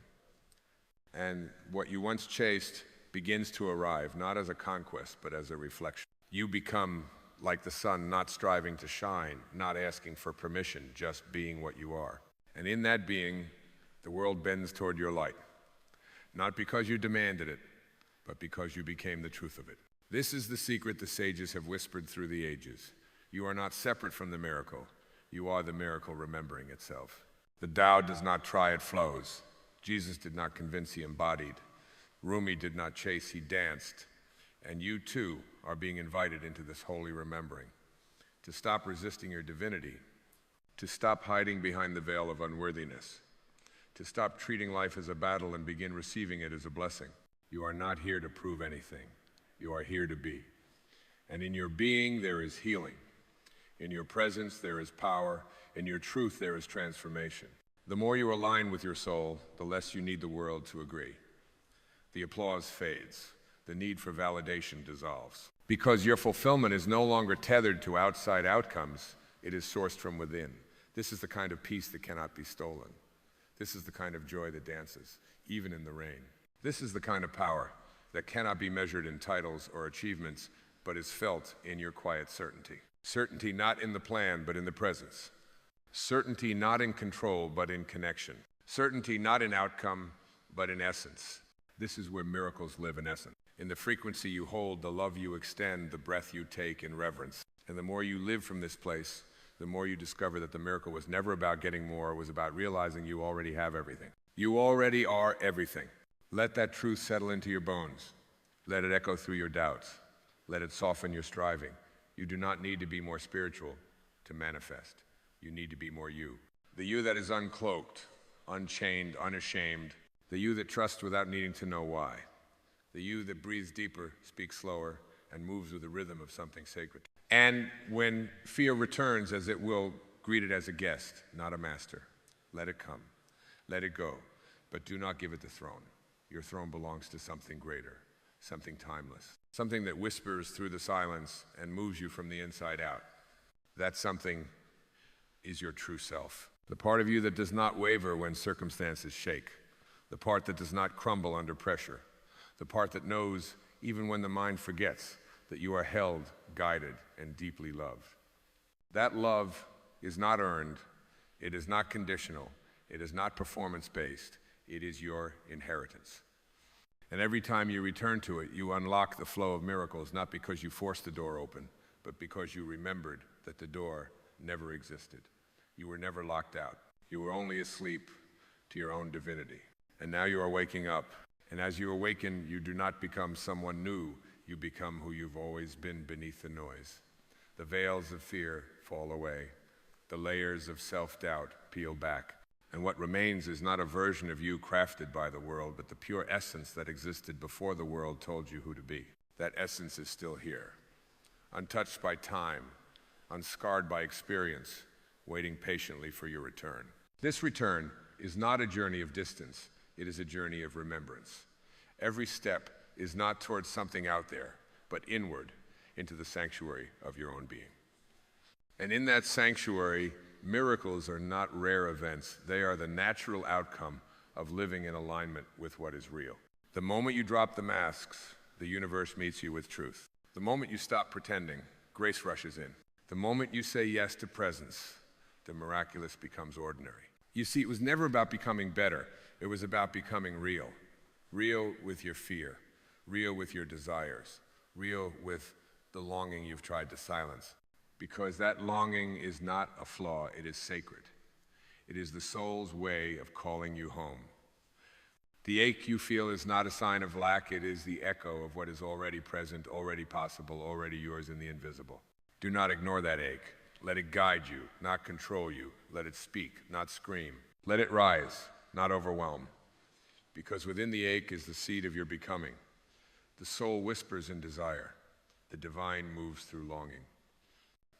And what you once chased begins to arrive, not as a conquest, but as a reflection. You become like the sun, not striving to shine, not asking for permission, just being what you are. And in that being, the world bends toward your light, not because you demanded it, but because you became the truth of it. This is the secret the sages have whispered through the ages. You are not separate from the miracle. You are the miracle remembering itself. The Tao does not try, it flows. Jesus did not convince, he embodied. Rumi did not chase, he danced. And you too are being invited into this holy remembering. To stop resisting your divinity. To stop hiding behind the veil of unworthiness. To stop treating life as a battle and begin receiving it as a blessing. You are not here to prove anything. You are here to be. And in your being there is healing. In your presence there is power. In your truth there is transformation. The more you align with your soul, the less you need the world to agree. The applause fades. The need for validation dissolves. Because your fulfillment is no longer tethered to outside outcomes, it is sourced from within. This is the kind of peace that cannot be stolen. This is the kind of joy that dances, even in the rain. This is the kind of power that cannot be measured in titles or achievements, but is felt in your quiet certainty. Certainty not in the plan, but in the presence. Certainty not in control, but in connection. Certainty not in outcome, but in essence. This is where miracles live in essence. In the frequency you hold, the love you extend, the breath you take in reverence. And the more you live from this place, the more you discover that the miracle was never about getting more, it was about realizing you already have everything. You already are everything. Let that truth settle into your bones. Let it echo through your doubts. Let it soften your striving. You do not need to be more spiritual to manifest. You need to be more you. The you that is uncloaked, unchained, unashamed. The you that trusts without needing to know why. The you that breathes deeper, speaks slower, and moves with the rhythm of something sacred. And when fear returns, as it will, greet it as a guest, not a master. Let it come. Let it go. But do not give it the throne. Your throne belongs to something greater, something timeless, something that whispers through the silence and moves you from the inside out. That something is your true self. The part of you that does not waver when circumstances shake. The part that does not crumble under pressure. The part that knows, even when the mind forgets, that you are held, guided, and deeply loved. That love is not earned. It is not conditional. It is not performance-based. It is your inheritance. And every time you return to it, you unlock the flow of miracles, not because you forced the door open, but because you remembered that the door never existed. You were never locked out. You were only asleep to your own divinity. And now you are waking up. And as you awaken, you do not become someone new. You become who you've always been beneath the noise. The veils of fear fall away. The layers of self-doubt peel back. And what remains is not a version of you crafted by the world, but the pure essence that existed before the world told you who to be. That essence is still here, untouched by time, unscarred by experience, waiting patiently for your return. This return is not a journey of distance, it is a journey of remembrance. Every step is not towards something out there, but inward into the sanctuary of your own being. And in that sanctuary, miracles are not rare events. They are the natural outcome of living in alignment with what is real. The moment you drop the masks, the universe meets you with truth. The moment you stop pretending, grace rushes in. The moment you say yes to presence, the miraculous becomes ordinary. You see, it was never about becoming better. It was about becoming real. Real with your fear, real with your desires, real with the longing you've tried to silence. Because that longing is not a flaw, it is sacred. It is the soul's way of calling you home. The ache you feel is not a sign of lack, it is the echo of what is already present, already possible, already yours in the invisible. Do not ignore that ache. Let it guide you, not control you. Let it speak, not scream. Let it rise, not overwhelm. Because within the ache is the seed of your becoming. The soul whispers in desire. The divine moves through longing.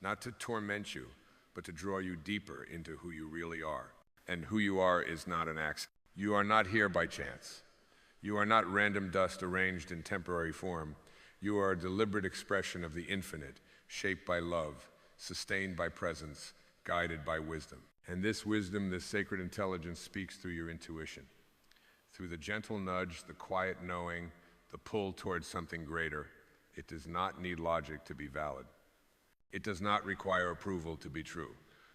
Not to torment you, but to draw you deeper into who you really are. And who you are is not an accident. You are not here by chance. You are not random dust arranged in temporary form. You are a deliberate expression of the infinite, shaped by love, sustained by presence, guided by wisdom. And this wisdom, this sacred intelligence speaks through your intuition. Through the gentle nudge, the quiet knowing, the pull towards something greater. It does not need logic to be valid. It does not require approval to be true.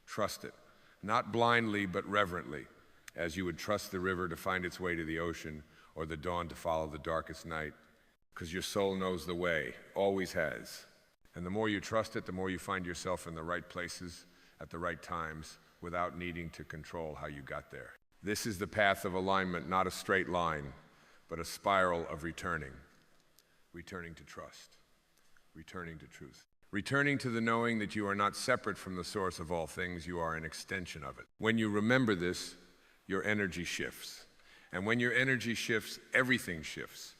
Trust it, not blindly but reverently, as you would trust the river to find its way to the ocean or the dawn to follow the darkest night, because your soul knows the way, always has. And the more you trust it, the more you find yourself in the right places at the right times without needing to control how you got there. This is the path of alignment, not a straight line, but a spiral of returning to trust, returning to truth. Returning to the knowing that you are not separate from the source of all things, you are an extension of it. When you remember this, your energy shifts. And when your energy shifts, everything shifts.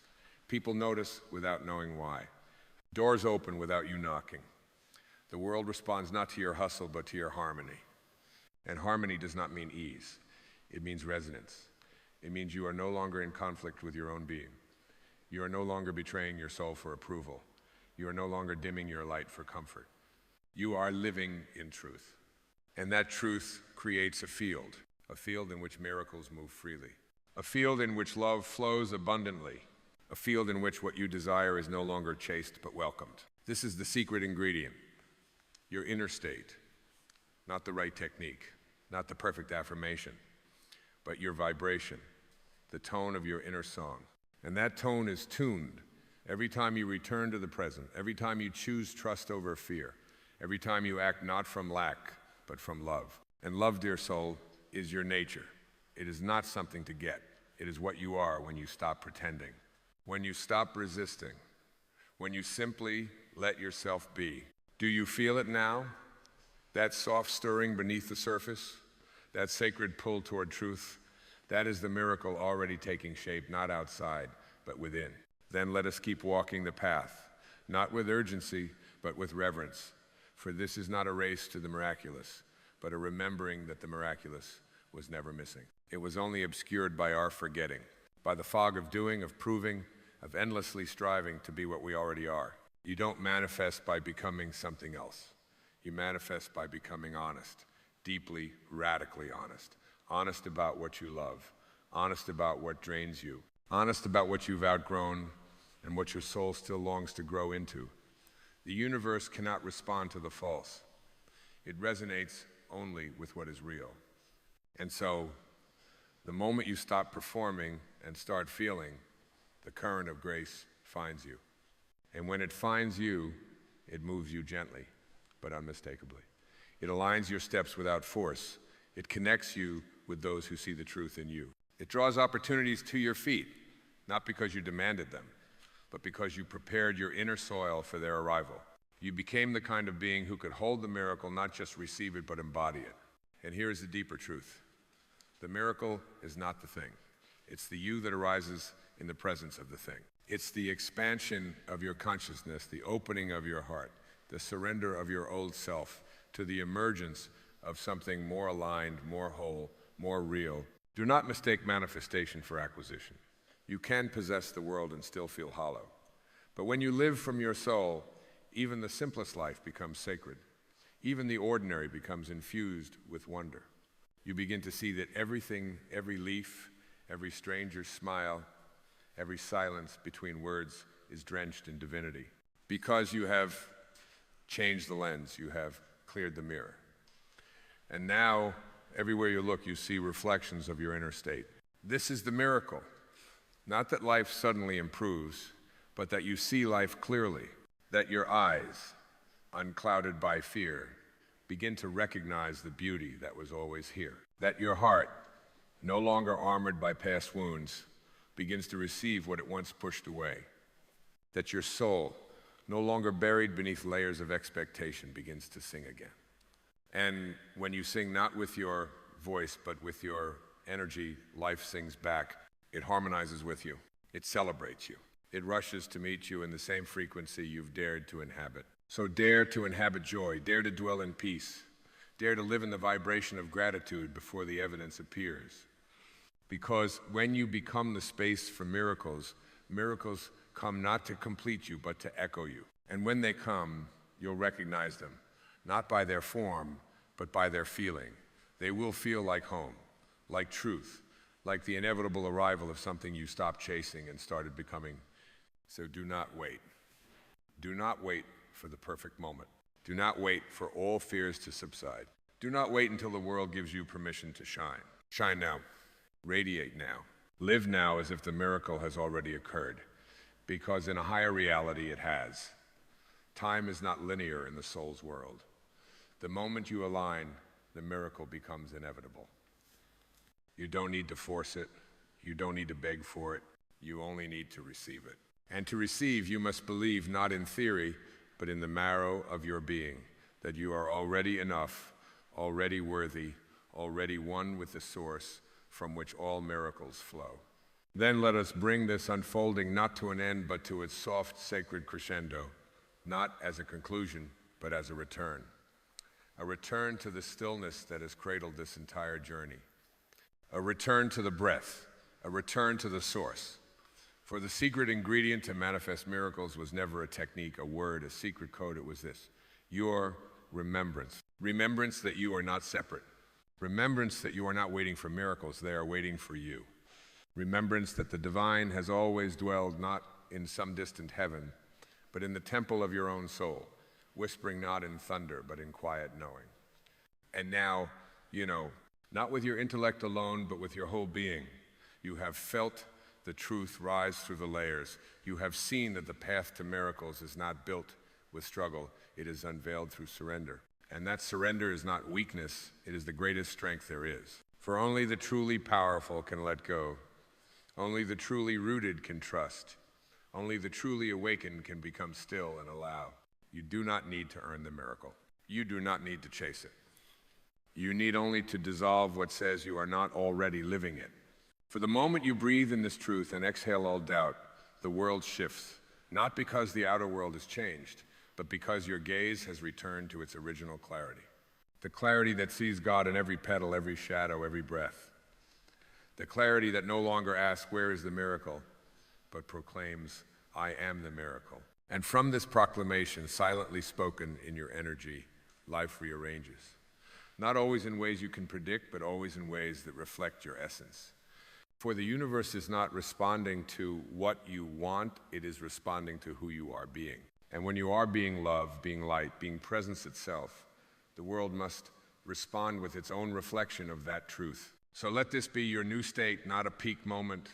People notice without knowing why. Doors open without you knocking. The world responds not to your hustle, but to your harmony. And harmony does not mean ease. It means resonance. It means you are no longer in conflict with your own being. You are no longer betraying your soul for approval. You are no longer dimming your light for comfort. You are living in truth. And that truth creates a field in which miracles move freely, a field in which love flows abundantly, a field in which what you desire is no longer chased but welcomed. This is the secret ingredient, your inner state, not the right technique, not the perfect affirmation, but your vibration, the tone of your inner song. And that tone is tuned every time you return to the present, every time you choose trust over fear, every time you act not from lack, but from love. And love, dear soul, is your nature. It is not something to get. It is what you are when you stop pretending, when you stop resisting, when you simply let yourself be. Do you feel it now? That soft stirring beneath the surface? That sacred pull toward truth? That is the miracle already taking shape, not outside, but within. Then let us keep walking the path, not with urgency, but with reverence. For this is not a race to the miraculous, but a remembering that the miraculous was never missing. It was only obscured by our forgetting, by the fog of doing, of proving, of endlessly striving to be what we already are. You don't manifest by becoming something else. You manifest by becoming honest, deeply, radically honest. Honest about what you love, honest about what drains you, honest about what you've outgrown and what your soul still longs to grow into. The universe cannot respond to the false. It resonates only with what is real. And so, the moment you stop performing and start feeling, the current of grace finds you. And when it finds you, it moves you gently, but unmistakably. It aligns your steps without force. It connects you with those who see the truth in you. It draws opportunities to your feet, not because you demanded them, but because you prepared your inner soil for their arrival. You became the kind of being who could hold the miracle, not just receive it, but embody it. And here is the deeper truth. The miracle is not the thing. It's the you that arises in the presence of the thing. It's the expansion of your consciousness, the opening of your heart, the surrender of your old self to the emergence of something more aligned, more whole, more real. Do not mistake manifestation for acquisition. You can possess the world and still feel hollow. But when you live from your soul, even the simplest life becomes sacred. Even the ordinary becomes infused with wonder. You begin to see that everything, every leaf, every stranger's smile, every silence between words is drenched in divinity. Because you have changed the lens, you have cleared the mirror. And now, everywhere you look, you see reflections of your inner state. This is the miracle. Not that life suddenly improves, but that you see life clearly, that your eyes, unclouded by fear, begin to recognize the beauty that was always here, that your heart, no longer armored by past wounds, begins to receive what it once pushed away, that your soul, no longer buried beneath layers of expectation, begins to sing again. And when you sing not with your voice, but with your energy, life sings back. It harmonizes with you. It celebrates you. It rushes to meet you in the same frequency you've dared to inhabit. So dare to inhabit joy, dare to dwell in peace, dare to live in the vibration of gratitude before the evidence appears. Because when you become the space for miracles, miracles come not to complete you, but to echo you. And when they come, you'll recognize them, not by their form, but by their feeling. They will feel like home, like truth, like the inevitable arrival of something you stopped chasing and started becoming. So do not wait. Do not wait for the perfect moment. Do not wait for all fears to subside. Do not wait until the world gives you permission to shine. Shine now. Radiate now. Live now as if the miracle has already occurred, because in a higher reality it has. Time is not linear in the soul's world. The moment you align, the miracle becomes inevitable. You don't need to force it. You don't need to beg for it. You only need to receive it. And to receive, you must believe not in theory, but in the marrow of your being, that you are already enough, already worthy, already one with the source from which all miracles flow. Then let us bring this unfolding not to an end, but to its soft, sacred crescendo, not as a conclusion, but as a return to the stillness that has cradled this entire journey, a return to the breath, a return to the source. For the secret ingredient to manifest miracles was never a technique, a word, a secret code. It was this: your remembrance. Remembrance that you are not separate. Remembrance that you are not waiting for miracles, they are waiting for you. Remembrance that the divine has always dwelled not in some distant heaven, but in the temple of your own soul, whispering not in thunder, but in quiet knowing. And now, not with your intellect alone, but with your whole being, you have felt the truth rise through the layers. You have seen that the path to miracles is not built with struggle, it is unveiled through surrender. And that surrender is not weakness, it is the greatest strength there is. For only the truly powerful can let go. Only the truly rooted can trust. Only the truly awakened can become still and allow. You do not need to earn the miracle. You do not need to chase it. You need only to dissolve what says you are not already living it. For the moment you breathe in this truth and exhale all doubt, the world shifts, not because the outer world has changed, but because your gaze has returned to its original clarity. The clarity that sees God in every petal, every shadow, every breath. The clarity that no longer asks, where is the miracle, but proclaims, I am the miracle. And from this proclamation, silently spoken in your energy, life rearranges. Not always in ways you can predict, but always in ways that reflect your essence. For the universe is not responding to what you want, it is responding to who you are being. And when you are being love, being light, being presence itself, the world must respond with its own reflection of that truth. So let this be your new state, not a peak moment,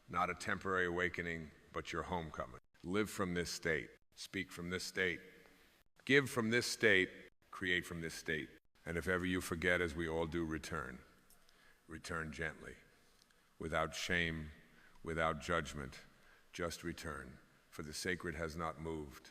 not a temporary awakening, but your homecoming. Live from this state, speak from this state, give from this state, create from this state. And if ever you forget, as we all do, return. Return gently, without shame, without judgment, just return. For the sacred has not moved,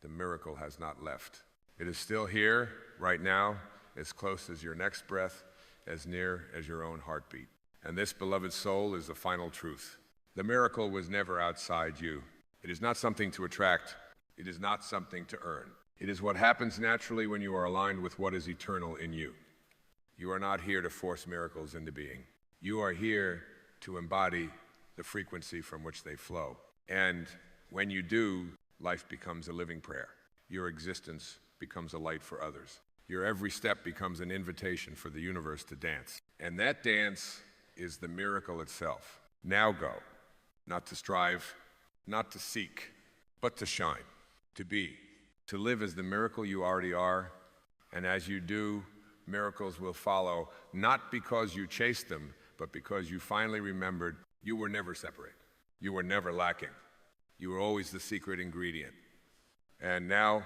the miracle has not left. It is still here, right now, as close as your next breath, as near as your own heartbeat. And this, beloved soul, is the final truth. The miracle was never outside you. It is not something to attract. It is not something to earn. It is what happens naturally when you are aligned with what is eternal in you. You are not here to force miracles into being. You are here to embody the frequency from which they flow. And when you do, life becomes a living prayer. Your existence becomes a light for others. Your every step becomes an invitation for the universe to dance. And that dance is the miracle itself. Now go, not to strive, not to seek, but to shine, to be, to live as the miracle you already are. And as you do, miracles will follow, not because you chased them, but because you finally remembered you were never separate. You were never lacking. You were always the secret ingredient. And now,